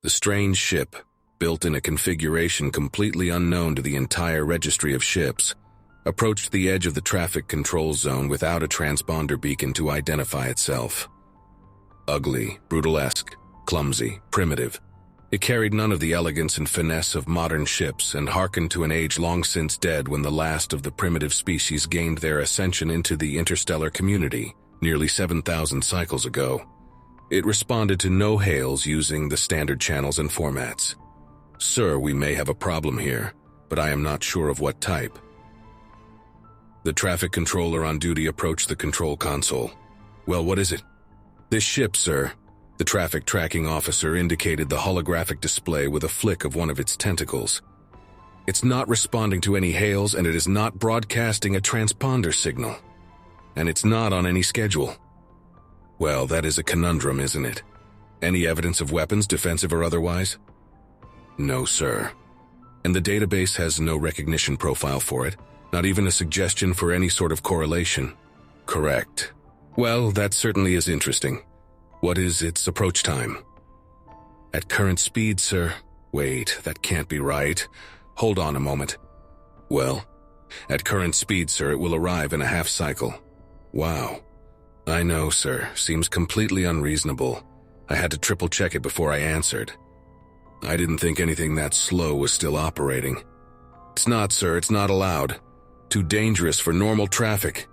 The strange ship, built in a configuration completely unknown to the entire registry of ships, approached the edge of the traffic control zone without a transponder beacon to identify itself. Ugly, brutalesque, clumsy, primitive, it carried none of the elegance and finesse of modern ships and harkened to an age long since dead when the last of the primitive species gained their ascension into the interstellar community, nearly 7,000 cycles ago. It responded to no hails using the standard channels and formats. "Sir, we may have a problem here, but I am not sure of what type." The traffic controller on duty approached the control console. "Well, what is it?" "This ship, sir." The traffic tracking officer indicated the holographic display with a flick of one of its tentacles. "It's not responding to any hails, and it is not broadcasting a transponder signal. And it's not on any schedule." "Well, that is a conundrum, isn't it? Any evidence of weapons, defensive or otherwise?" "No, sir. And the database has no recognition profile for it, not even a suggestion for any sort of correlation." "Correct. Well, that certainly is interesting. What is its approach time?" "At current speed, sir." "Wait, that can't be right. Hold on a moment." "Well, at current speed, sir, it will arrive in a half cycle." "Wow. I know, sir. Seems completely unreasonable. I had to triple-check it before I answered. I didn't think anything that slow was still operating." "It's not, sir. It's not allowed. Too dangerous for normal traffic.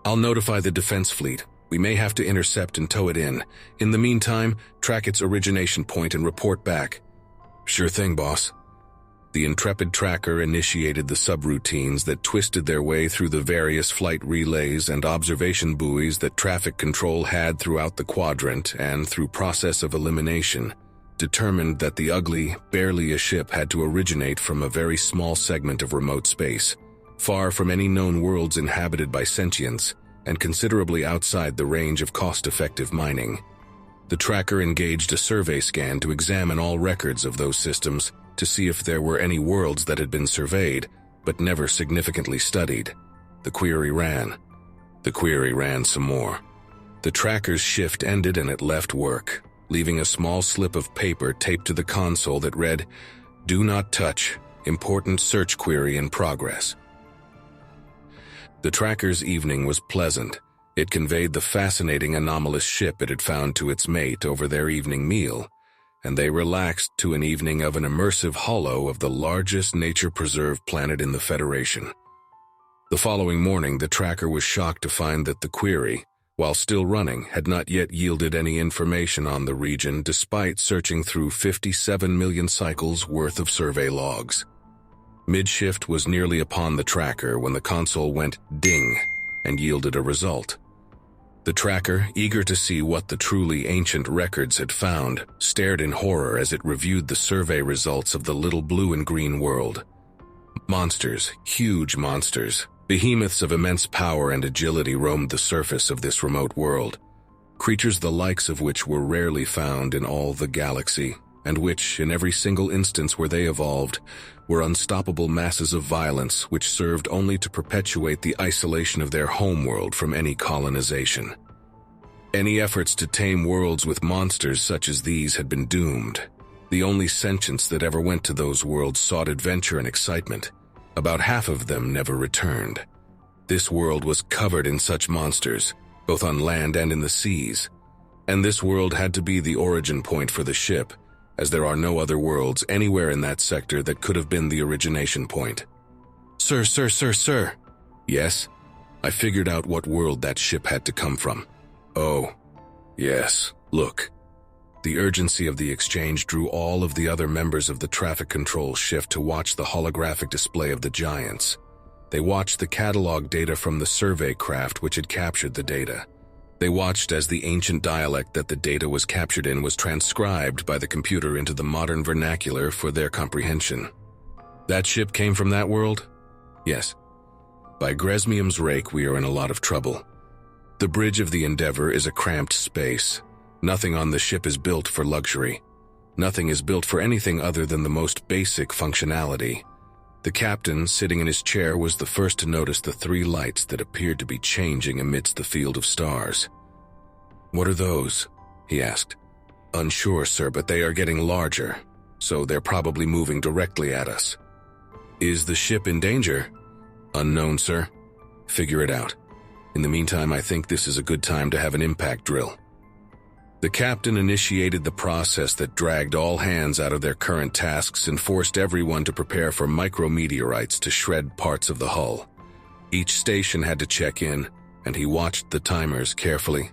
I'll notify the defense fleet. We may have to intercept and tow it in. In the meantime, track its origination point and report back." "Sure thing, boss." The intrepid tracker initiated the subroutines that twisted their way through the various flight relays and observation buoys that traffic control had throughout the quadrant, and through process of elimination, determined that the ugly, barely a ship had to originate from a very small segment of remote space, far from any known worlds inhabited by sentients, and considerably outside the range of cost-effective mining. The tracker engaged a survey scan to examine all records of those systems to see if there were any worlds that had been surveyed, but never significantly studied. The query ran. The query ran some more. The tracker's shift ended and it left work, leaving a small slip of paper taped to the console that read, "Do not touch. Important search query in progress." The tracker's evening was pleasant. It conveyed the fascinating anomalous ship it had found to its mate over their evening meal, and they relaxed to an evening of an immersive holo of the largest nature-preserved planet in the Federation. The following morning, the tracker was shocked to find that the query, while still running, had not yet yielded any information on the region despite searching through 57 million cycles worth of survey logs. Mid-shift was nearly upon the tracker when the console went ding and yielded a result. The tracker, eager to see what the truly ancient records had found, stared in horror as it reviewed the survey results of the little blue and green world. Monsters, huge monsters, behemoths of immense power and agility roamed the surface of this remote world, creatures the likes of which were rarely found in all the galaxy, and which, in every single instance where they evolved, were unstoppable masses of violence which served only to perpetuate the isolation of their homeworld from any colonization. Any efforts to tame worlds with monsters such as these had been doomed. The only sentients that ever went to those worlds sought adventure and excitement. About half of them never returned. This world was covered in such monsters, both on land and in the seas. And this world had to be the origin point for the ship, as there are no other worlds anywhere in that sector that could have been the origination point. Sir. Yes? I figured out what world that ship had to come from. Oh, yes, look. The urgency of the exchange drew all of the other members of the traffic control shift to watch the holographic display of the giants. They watched the catalog data from the survey craft which had captured the data. They watched as the ancient dialect that the data was captured in was transcribed by the computer into the modern vernacular for their comprehension. That ship came from that world? Yes. By Gresmium's rake, we are in a lot of trouble. The bridge of the Endeavor is a cramped space. Nothing on the ship is built for luxury. Nothing is built for anything other than the most basic functionality. The captain, sitting in his chair, was the first to notice the three lights that appeared to be changing amidst the field of stars. "What are those?" he asked. Unsure, sir, but they are getting larger, so they're probably moving directly at us. Is the ship in danger? Unknown, sir. Figure it out. In the meantime, I think this is a good time to have an impact drill. The captain initiated the process that dragged all hands out of their current tasks and forced everyone to prepare for micrometeorites to shred parts of the hull. Each station had to check in, and he watched the timers carefully.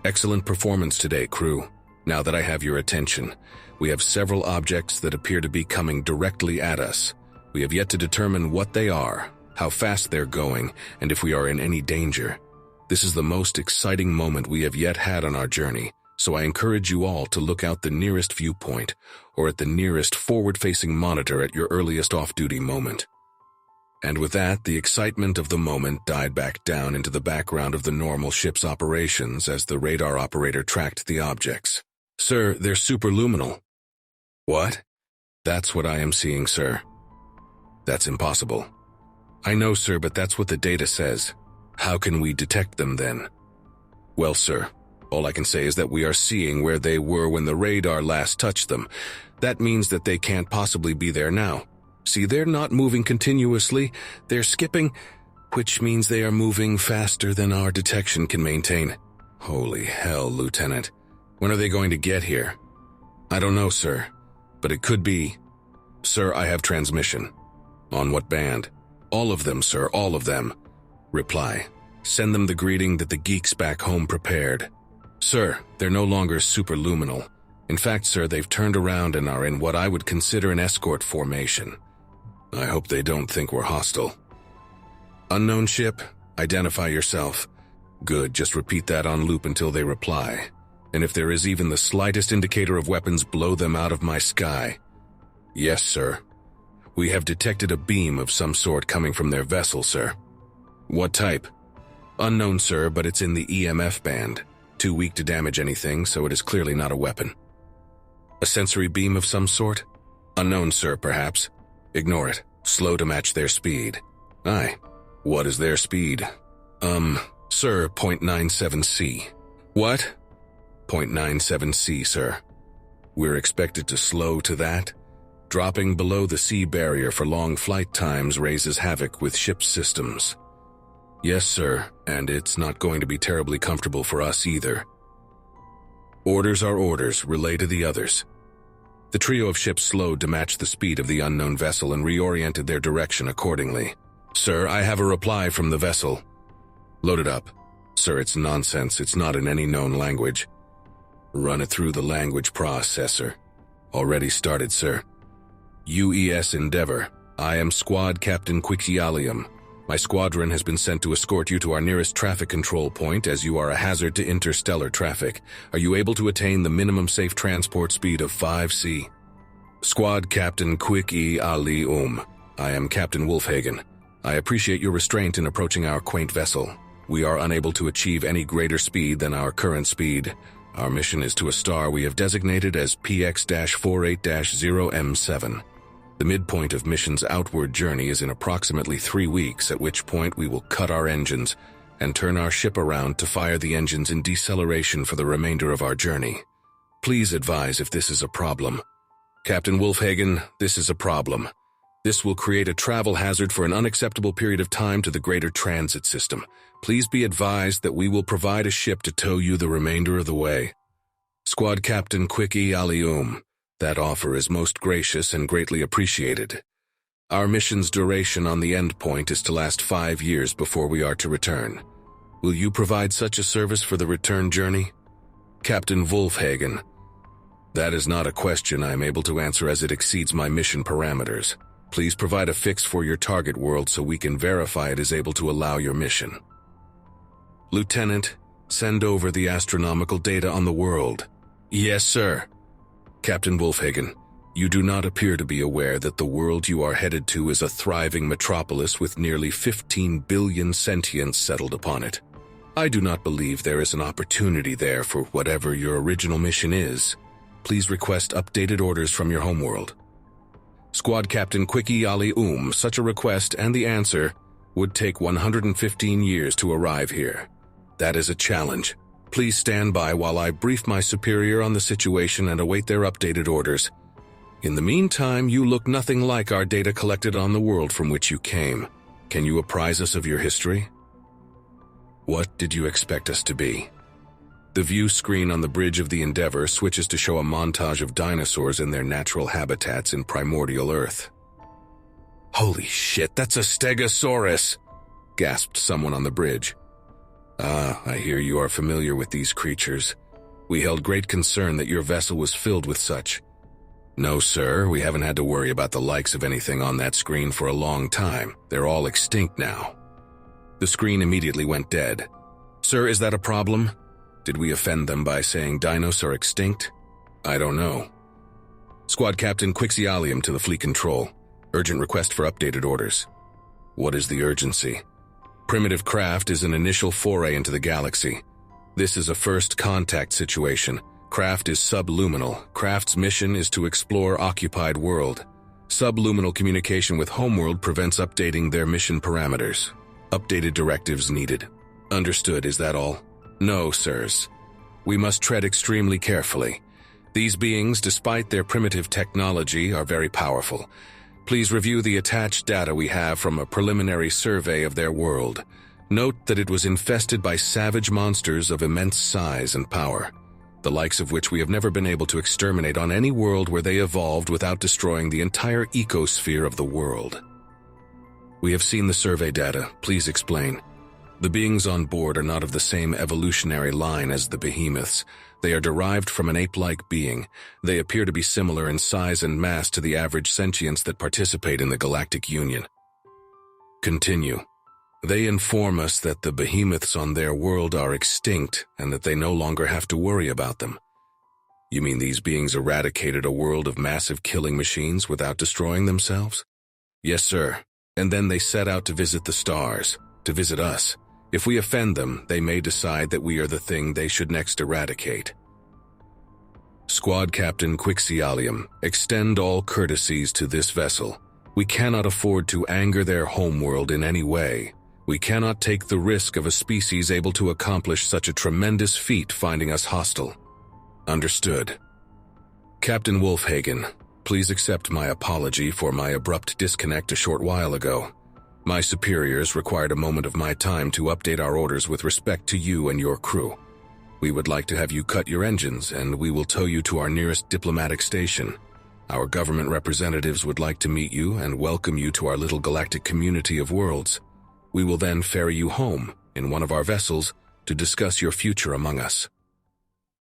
Excellent performance today, crew. Now that I have your attention, we have several objects that appear to be coming directly at us. We have yet to determine what they are, how fast they're going, and if we are in any danger. This is the most exciting moment we have yet had on our journey, so I encourage you all to look out the nearest viewpoint or at the nearest forward-facing monitor at your earliest off-duty moment. And with that, the excitement of the moment died back down into the background of the normal ship's operations as the radar operator tracked the objects. Sir, they're superluminal. What? That's what I am seeing, sir. That's impossible. I know, sir, but that's what the data says. How can we detect them then? Well, sir, all I can say is that we are seeing where they were when the radar last touched them. That means that they can't possibly be there now. See, they're not moving continuously, they're skipping, which means they are moving faster than our detection can maintain. Holy hell, Lieutenant. When are they going to get here? I don't know, sir, but it could be. Sir, I have transmission. On what band? All of them, sir, all of them. Reply. Send them the greeting that the geeks back home prepared. Sir, they're no longer superluminal. In fact, sir, they've turned around and are in what I would consider an escort formation. I hope they don't think we're hostile. Unknown ship, identify yourself. Good, just repeat that on loop until they reply. And if there is even the slightest indicator of weapons, blow them out of my sky. Yes, sir. We have detected a beam of some sort coming from their vessel, sir. What type? Unknown, sir, but it's in the EMF band. Too weak to damage anything, so it is clearly not a weapon. A sensory beam of some sort? Unknown, sir, perhaps. Ignore it. Slow to match their speed. Aye. What is their speed? Sir, 0.97 C. What? 0.97 C, sir. We're expected to slow to that? Dropping below the C barrier for long flight times raises havoc with ship systems. Yes, sir, and it's not going to be terribly comfortable for us either. Orders are orders, relay to the others. The trio of ships slowed to match the speed of the unknown vessel and reoriented their direction accordingly. Sir, I have a reply from the vessel. Load it up. Sir, it's nonsense, it's not in any known language. Run it through the language processor. Already started, sir. UES Endeavor. I am Squad Captain Quixialium. My squadron has been sent to escort you to our nearest traffic control point as you are a hazard to interstellar traffic. Are you able to attain the minimum safe transport speed of 5C? Squad Captain Quixialium. I am Captain Wolfhagen. I appreciate your restraint in approaching our quaint vessel. We are unable to achieve any greater speed than our current speed. Our mission is to a star we have designated as PX-48-0M7. The midpoint of mission's outward journey is in approximately 3 weeks, at which point we will cut our engines and turn our ship around to fire the engines in deceleration for the remainder of our journey. Please advise if this is a problem. Captain Wolfhagen, this is a problem. This will create a travel hazard for an unacceptable period of time to the greater transit system. Please be advised that we will provide a ship to tow you the remainder of the way. Squad Captain Quixialium. That offer is most gracious and greatly appreciated. Our mission's duration on the endpoint is to last 5 years before we are to return. Will you provide such a service for the return journey? Captain Wolfhagen. That is not a question I am able to answer as it exceeds my mission parameters. Please provide a fix for your target world so we can verify it is able to allow your mission. Lieutenant, send over the astronomical data on the world. Yes, sir. Captain Wolfhagen, you do not appear to be aware that the world you are headed to is a thriving metropolis with nearly 15 billion sentients settled upon it. I do not believe there is an opportunity there for whatever your original mission is. Please request updated orders from your homeworld. Squad Captain Quixialium, such a request and the answer would take 115 years to arrive here. That is a challenge. Please stand by while I brief my superior on the situation and await their updated orders. In the meantime, you look nothing like our data collected on the world from which you came. Can you apprise us of your history? What did you expect us to be? The view screen on the bridge of the Endeavour switches to show a montage of dinosaurs in their natural habitats in primordial Earth. Holy shit, that's a Stegosaurus! Gasped someone on the bridge. Ah, I hear you are familiar with these creatures. We held great concern that your vessel was filled with such. No, sir, we haven't had to worry about the likes of anything on that screen for a long time. They're all extinct now. The screen immediately went dead. Sir, is that a problem? Did we offend them by saying dinos are extinct? I don't know. Squad Captain Quixialium to the fleet control. Urgent request for updated orders. What is the urgency? Primitive craft is an initial foray into the galaxy. This is a first contact situation. Craft is subluminal. Craft's mission is to explore occupied world. Subluminal communication with homeworld prevents updating their mission parameters. Updated directives needed. Understood, is that all? No, sirs. We must tread extremely carefully. These beings, despite their primitive technology, are very powerful. Please review the attached data we have from a preliminary survey of their world. Note that it was infested by savage monsters of immense size and power, the likes of which we have never been able to exterminate on any world where they evolved without destroying the entire ecosphere of the world. We have seen the survey data. Please explain. The beings on board are not of the same evolutionary line as the behemoths. They are derived from an ape-like being. They appear to be similar in size and mass to the average sentients that participate in the Galactic Union. Continue. They inform us that the behemoths on their world are extinct and that they no longer have to worry about them. You mean these beings eradicated a world of massive killing machines without destroying themselves? Yes, sir. And then they set out to visit the stars, to visit us. If we offend them, they may decide that we are the thing they should next eradicate. Squad Captain Quixialium, extend all courtesies to this vessel. We cannot afford to anger their homeworld in any way. We cannot take the risk of a species able to accomplish such a tremendous feat finding us hostile. Understood. Captain Wolfhagen, please accept my apology for my abrupt disconnect a short while ago. My superiors required a moment of my time to update our orders with respect to you and your crew. We would like to have you cut your engines, and we will tow you to our nearest diplomatic station. Our government representatives would like to meet you and welcome you to our little galactic community of worlds. We will then ferry you home in one of our vessels to discuss your future among us.